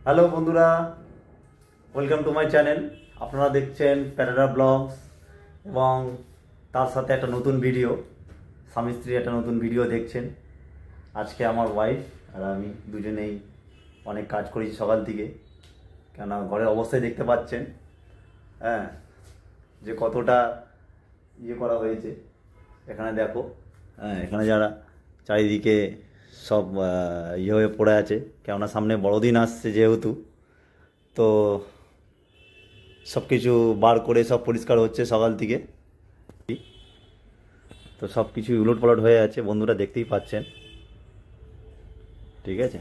Hello বন্ধুরা, welcome to my channel. আপনারা দেখছেন প্যারাডা ব্লগস এবং তার সাথে একটা নতুন ভিডিও, স্বামী স্ত্রী একটা নতুন ভিডিও দেখছেন। আজকে আমার ওয়াইফ আর আমি দুজনেই অনেক কাজ করেছি সকাল থেকে, কেন ঘরের অবস্থায় দেখতে পাচ্ছেন হ্যাঁ যে কতটা করা হয়েছে। এখানে দেখো, হ্যাঁ এখানে যারা চারিদিকে সব হয়ে পড়ে আছে, কেননা সামনে বড়দিন আসছে যেহেতু, তো সব কিছু বার করে সব পরিষ্কার হচ্ছে সকাল থেকে। তো সব কিছু উলট পালট হয়ে আছে, বন্ধুরা দেখতেই পাচ্ছেন। ঠিক আছে,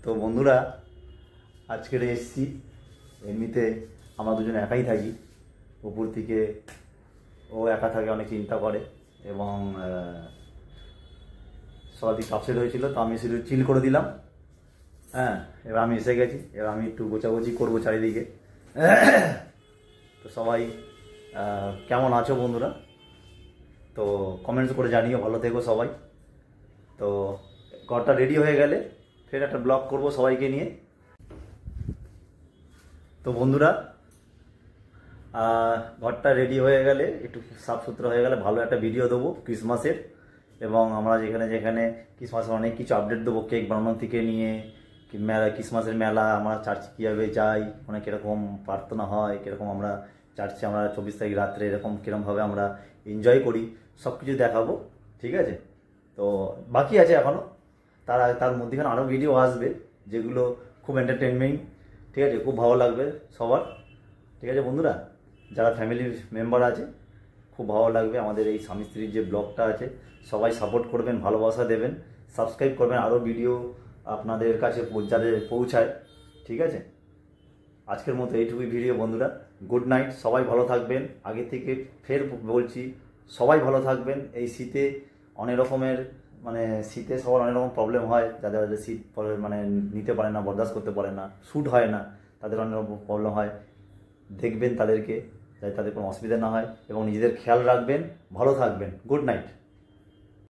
তো বন্ধুরা আজকের এসছি, এমনিতে আমরা দুজন একাই থাকি। উপর থেকে ও একা থাকে, অনেক চিন্তা করে এবং সকাল থেকে আপসেট হয়েছিল, তো আমি শুধু চিল করে দিলাম। হ্যাঁ, এবার আমি এসে গেছি, এবার আমি একটু গোছাগুছি করবো চারিদিকে। তো সবাই কেমন আছো বন্ধুরা? তো কমেন্টস করে জানিও, ভালো থেকো সবাই। তো ঘরটা রেডি হয়ে গেলে ফের একটা ব্লগ করব সবাইকে নিয়ে। তো বন্ধুরা ঘরটা রেডি হয়ে গেলে, একটু সাফ সুতরা হয়ে গেলে ভালো একটা ভিডিও দেবো ক্রিসমাসের, এবং আমরা যেখানে যেখানে ক্রিসমাসের অনেক কিছু আপডেট দেবো, কেক বানানো থেকে নিয়ে মেলা, ক্রিসমাসের মেলা, আমরা চার্চে কীভাবে যাই, মানে কীরকম প্রার্থনা হয়, কীরকম আমরা চার্চে আমরা 24 তারিখ রাত্রে এরকম কীরকমভাবে আমরা এনজয় করি, সব কিছু দেখাবো। ঠিক আছে, তো বাকি আছে এখনও, তার মধ্যেখানে আরও ভিডিও আসবে যেগুলো খুব এন্টারটেনমেন্ট। ঠিক আছে, খুব ভালো লাগবে সবার। ঠিক আছে বন্ধুরা, যারা ফ্যামিলির মেম্বার আছে খুব ভালো লাগবে আমাদের এই স্বামী স্ত্রীর যে ব্লগটা আছে। সবাই সাপোর্ট করবেন, ভালোবাসা দেবেন, সাবস্ক্রাইব করবেন, আরও ভিডিও আপনাদের কাছে যাতে পৌঁছায়। ঠিক আছে, আজকের মতো এইটুকুই ভিডিও বন্ধুরা। গুড নাইট, সবাই ভালো থাকবেন। আগে থেকে ফের বলছি, সবাই ভালো থাকবেন। এই শীতে অনেক রকমের, মানে শীতে সবার অনেক রকম প্রবলেম হয়, যাদের শীত মানে নিতে পারে না, বরদাস্ত করতে পারে না, শ্যুট হয় না, তাদের অনেক রকম প্রবলেম হয়। দেখবেন তাদেরকে, যাতে তাদের কোনো অসুবিধা না হয়, এবং নিজেদের খেয়াল রাখবেন, ভালো থাকবেন। Good night.